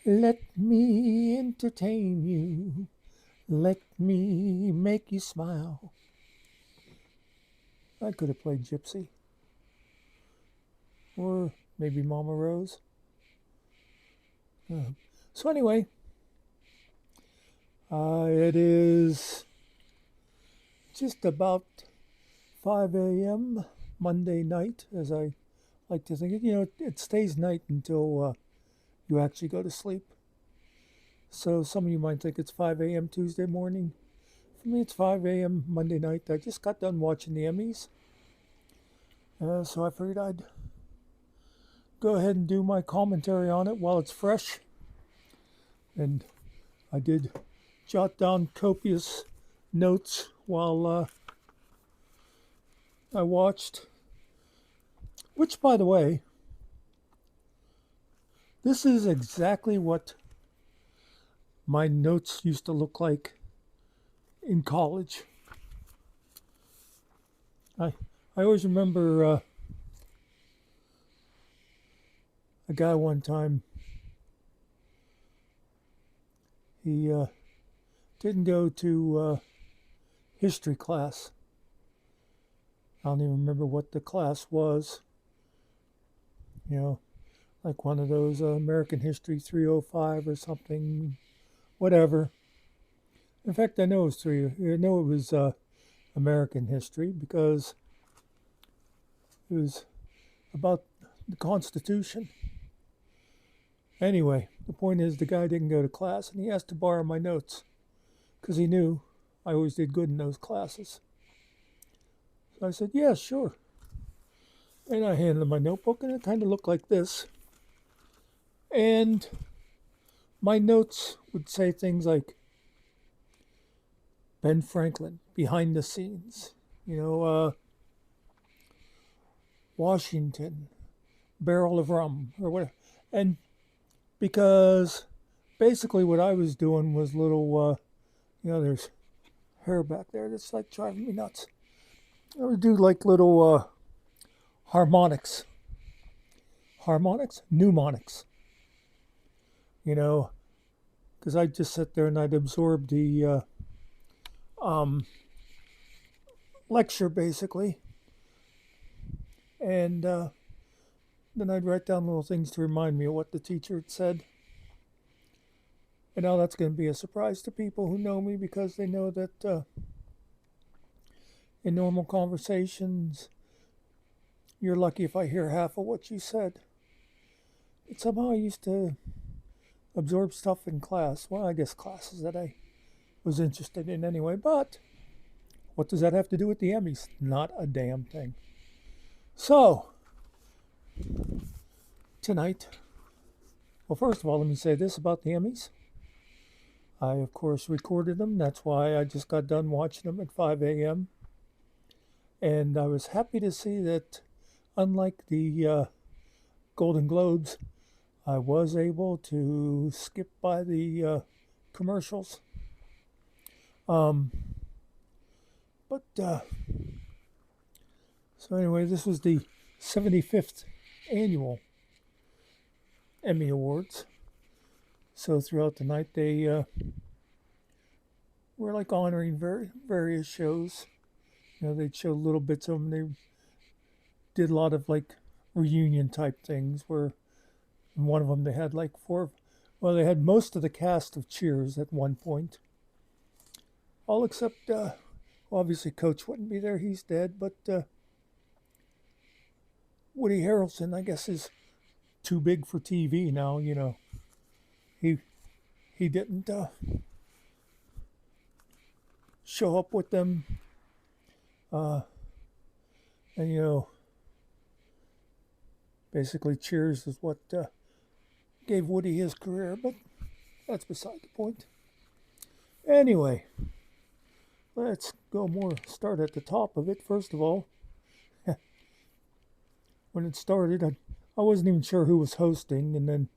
Let me entertain you. Let me make you smile. I could have played Gypsy. Or maybe Mama Rose. Uh, so, anyway, it is just about 5 a.m. Monday night, as I like to think. It stays night until you actually go to sleep. So some of you might think it's 5 a.m. Tuesday morning. For me, it's 5 a.m. Monday night. I just got done watching the Emmys. So I figured I'd go ahead and do my commentary on it while it's fresh. And I did jot down copious notes while I watched. Which, by the way, this is exactly what my notes used to look like in college. I always remember a guy one time. He didn't go to history class. I don't even remember what the class was. Like one of those American History 305 or something, whatever. In fact, I know it was three. I know it was American history because it was about the Constitution. Anyway, the point is the guy didn't go to class and he asked to borrow my notes because he knew I always did good in those classes. So I said, yeah, sure. And I handed him my notebook and it kind of looked like this. And my notes would say things like Ben Franklin, behind the scenes, Washington, barrel of rum, or whatever. And because basically what I was doing was little, there's hair back there that's like driving me nuts. I would do like little harmonics, mnemonics, because I'd just sit there and I'd absorb the um, lecture basically. And then I'd write down little things to remind me of what the teacher had said. And now that's going to be a surprise to people who know me because they know that in normal conversations, you're lucky if I hear half of what you said. But somehow I used to absorb stuff in class. Well, I guess classes that I was interested in anyway. But what does that have to do with the Emmys? Not a damn thing. So, tonight, well, first of all, let me say this about the Emmys. I, of course, recorded them. That's why I just got done watching them at 5 a.m. And I was happy to see that, unlike the Golden Globes, I was able to skip by the commercials. But so anyway, this was the 75th annual Emmy Awards. So throughout the night, they were like honoring various shows. They'd show little bits of them. They did a lot of like reunion type things where in one of them they had like they had most of the cast of Cheers at one point. All except, obviously Coach wouldn't be there. He's dead. But Woody Harrelson, I guess, is too big for TV now, He didn't show up with them. And, basically Cheers is what gave Woody his career, but that's beside the point. Anyway, let's start at the top of it. First of all, when it started, I wasn't even sure who was hosting, and then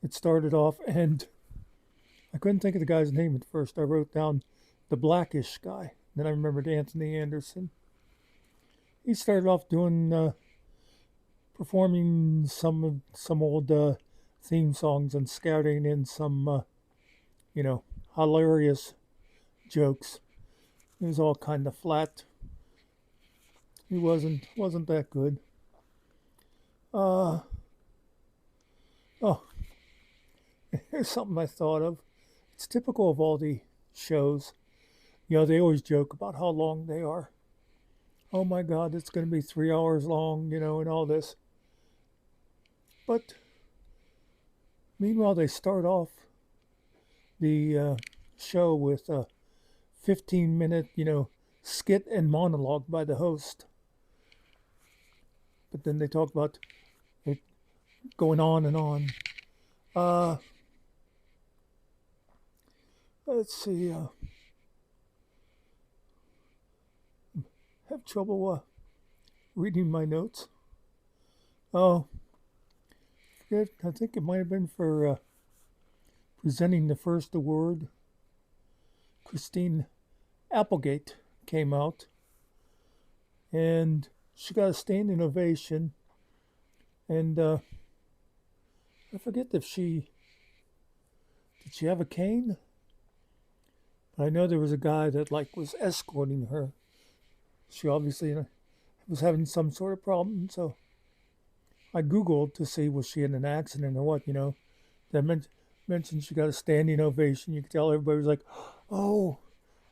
it started off, and I couldn't think of the guy's name at first. I wrote down the Blackish guy. Then I remembered Anthony Anderson. He started off doing performing some old theme songs and scattering in some, you know, hilarious jokes. It was all kind of flat. He wasn't that good. Uh, oh, here's something I thought of. It's typical of all the shows. You know, they always joke about how long they are. Oh my God, it's going to be 3 hours long, you know, and all this. But meanwhile, they start off the show with a 15-minute, you know, skit and monologue by the host. But then they talk about it going on and on. Uh, let's see. Have trouble reading my notes. Oh, I think it might have been for presenting the first award. Christine Applegate came out, and she got a standing ovation. And I forget if she did she have a cane. But I know there was a guy that like was escorting her. She obviously was having some sort of problem, so I googled to see was she in an accident or what. You know, that mentioned she got a standing ovation. You could tell everybody was like, "Oh,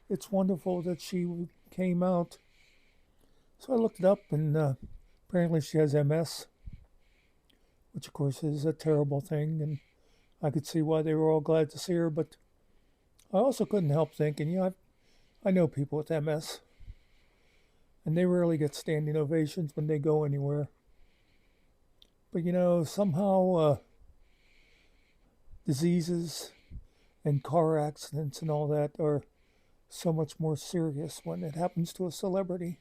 it's wonderful that she came out." So I looked it up, and apparently she has MS, which of course is a terrible thing, and I could see why they were all glad to see her. But I also couldn't help thinking, you know, I know people with MS, and they rarely get standing ovations when they go anywhere. But you know, somehow diseases and car accidents and all that are so much more serious when it happens to a celebrity.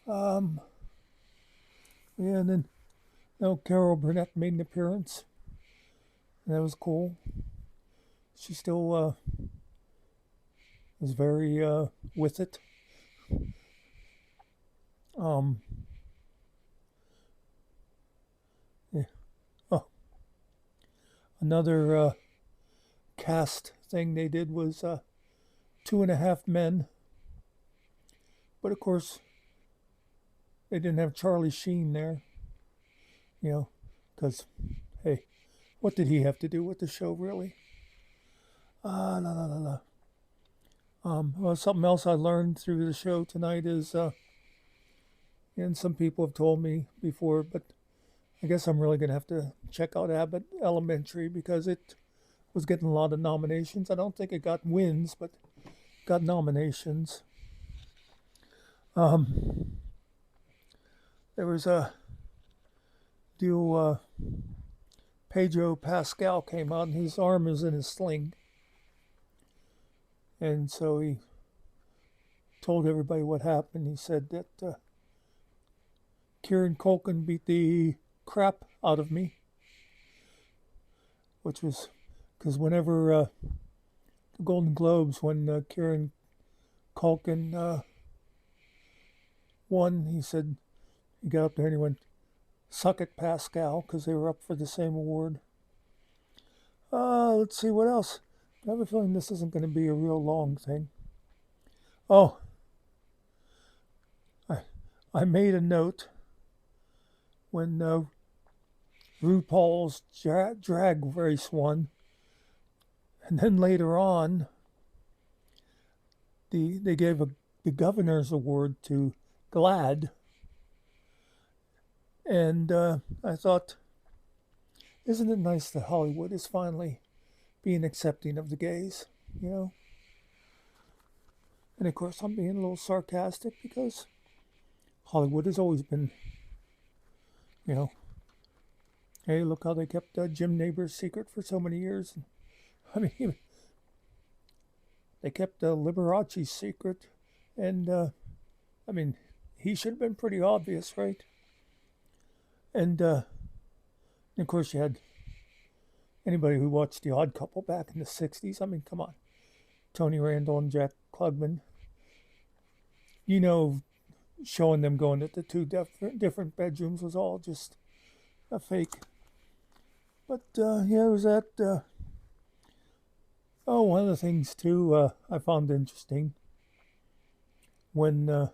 Um, yeah, and then Carol Burnett made an appearance, and that was cool. She still was very with it. Um, yeah. Oh, another cast thing they did was 2.5 Men, but of course they didn't have Charlie Sheen there, you know, because hey, what did he have to do with the show really? La la la la. Well, something else I learned through the show tonight is, and some people have told me before, but I guess I'm really gonna have to check out Abbott Elementary because it was getting a lot of nominations. I don't think it got wins, but got nominations. Um, there was a deal. Pedro Pascal came out, and his arm is in a sling, and so he told everybody what happened. He said that Kieran Culkin beat the crap out of me, which was because whenever the Golden Globes, when Kieran Culkin won, he said he got up there and he went, "Suck it, Pascal," because they were up for the same award. Let's see what else. I have a feeling this isn't going to be a real long thing. Oh, I made a note when RuPaul's drag race won, and then later on, they gave the governor's award to GLAAD, and I thought, isn't it nice that Hollywood is finally being accepting of the gays, you know? And of course, I'm being a little sarcastic because Hollywood has always been, you know, hey, look how they kept Jim Nabors secret for so many years. I mean, they kept Liberace secret, and I mean, he should have been pretty obvious, right? And of course, you had anybody who watched The Odd Couple back in the 60s. I mean, come on. Tony Randall and Jack Klugman. You know, showing them going to the two different bedrooms was all just a fake. But yeah, it was that. Oh, one of the things too I found interesting when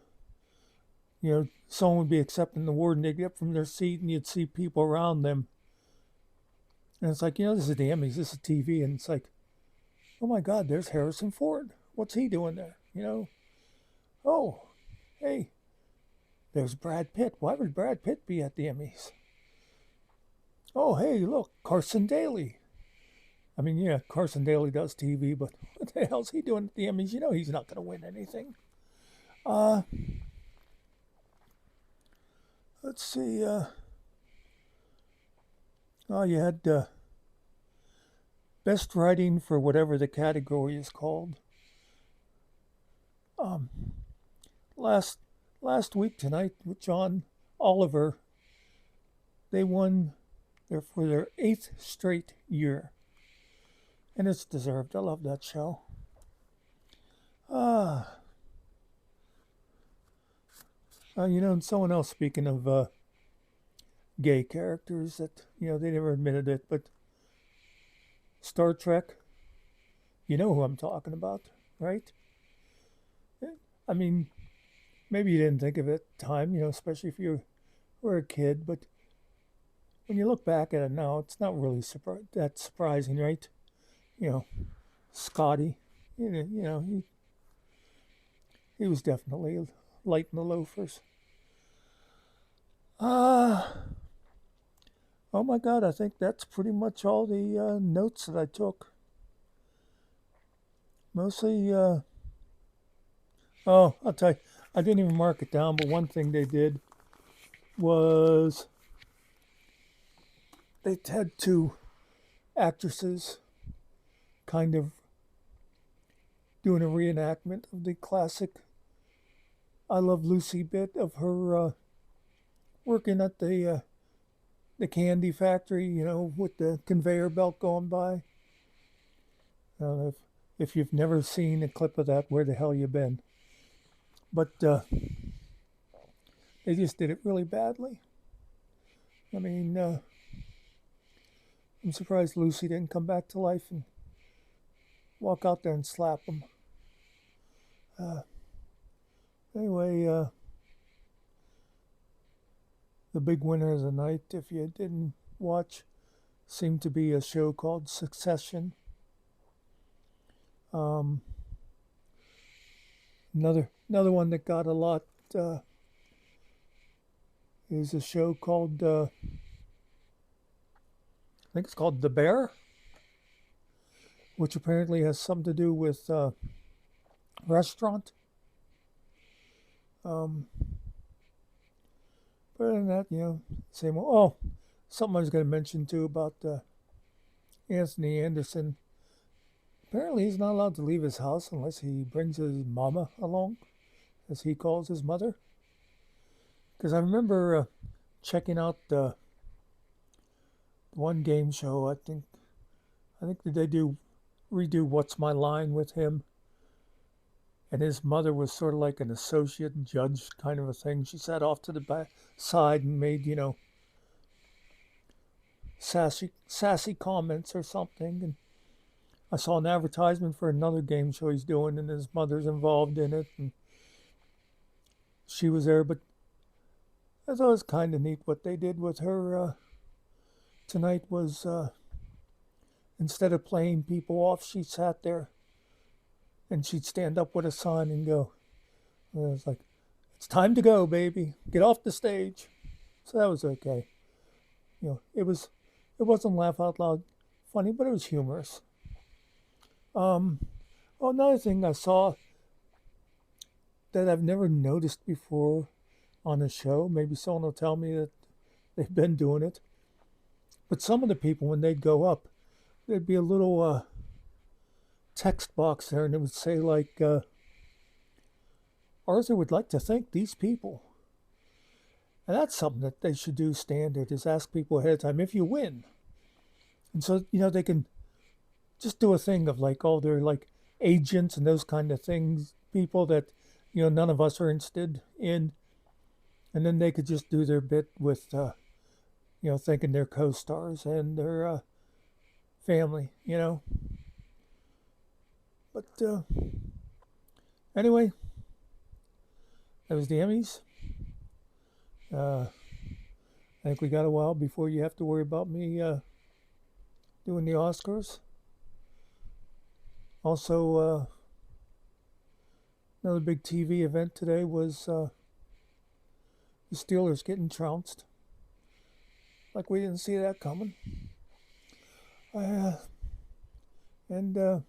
someone would be accepting the award and they'd get up from their seat and you'd see people around them, and it's like, this is the Emmys, this is TV, and it's like, oh my God, there's Harrison Ford. What's he doing there? Oh, hey, there's Brad Pitt. Why would Brad Pitt be at the Emmys? Oh, hey, look, Carson Daly. I mean, yeah, Carson Daly does TV, but what the hell's he doing at the Emmys? He's not going to win anything. Uh, let's see. Oh, you had best writing for whatever the category is called. Um, last week tonight with John Oliver, they won for their 8th straight year. And it's deserved. I love that show. And someone else, speaking of gay characters that, they never admitted it, but Star Trek, you know who I'm talking about, right? I mean, maybe you didn't think of it at the time, especially if you were a kid, but when you look back at it now, it's not really that surprising, right? Scotty, he was definitely light in the loafers. Oh my God, I think that's pretty much all the notes that I took. Mostly, I'll tell you, I didn't even mark it down, but one thing they did was they had 2 actresses kind of doing a reenactment of the classic I Love Lucy bit of her working at the candy factory, with the conveyor belt going by. If you've never seen a clip of that, where the hell you been? But they just did it really badly. I mean, I'm surprised Lucy didn't come back to life and walk out there and slap him. Anyway, the big winner of the night, if you didn't watch, seemed to be a show called Succession. Another one that got a lot is a show called I think it's called The Bear, which apparently has something to do with restaurant. But other than that, same old. Oh, something I was going to mention too about Anthony Anderson. Apparently, he's not allowed to leave his house unless he brings his mama along, as he calls his mother. Because I remember checking out one game show. I think they redo What's My Line with him, and his mother was sort of like an associate judge kind of a thing. She sat off to the back side and made sassy comments or something. And I saw an advertisement for another game show he's doing, and his mother's involved in it, and she was there. But I thought it was kind of neat what they did with her tonight. Was instead of playing people off, she sat there and she'd stand up with a sign and go. And it was like, "It's time to go, baby. Get off the stage." So that was okay. It wasn't laugh out loud funny, but it was humorous. Another thing I saw that I've never noticed before on a show, maybe someone will tell me that they've been doing it, but some of the people, when they'd go up, there'd be a little text box there, and it would say like, Arthur would like to thank these people. And that's something that they should do standard, is ask people ahead of time if you win. And so, they can just do a thing of like, oh, they're like agents and those kind of things, people that, none of us are interested in. And then they could just do their bit with thanking their co-stars and their family. But anyway, that was the Emmys. I think we got a while before you have to worry about me doing the Oscars. Also, another big TV event today was the Steelers getting trounced. Like we didn't see that coming. And it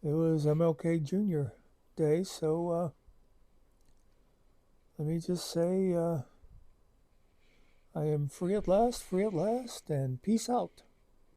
was MLK Jr. Day, so let me just say I am free at last, and peace out.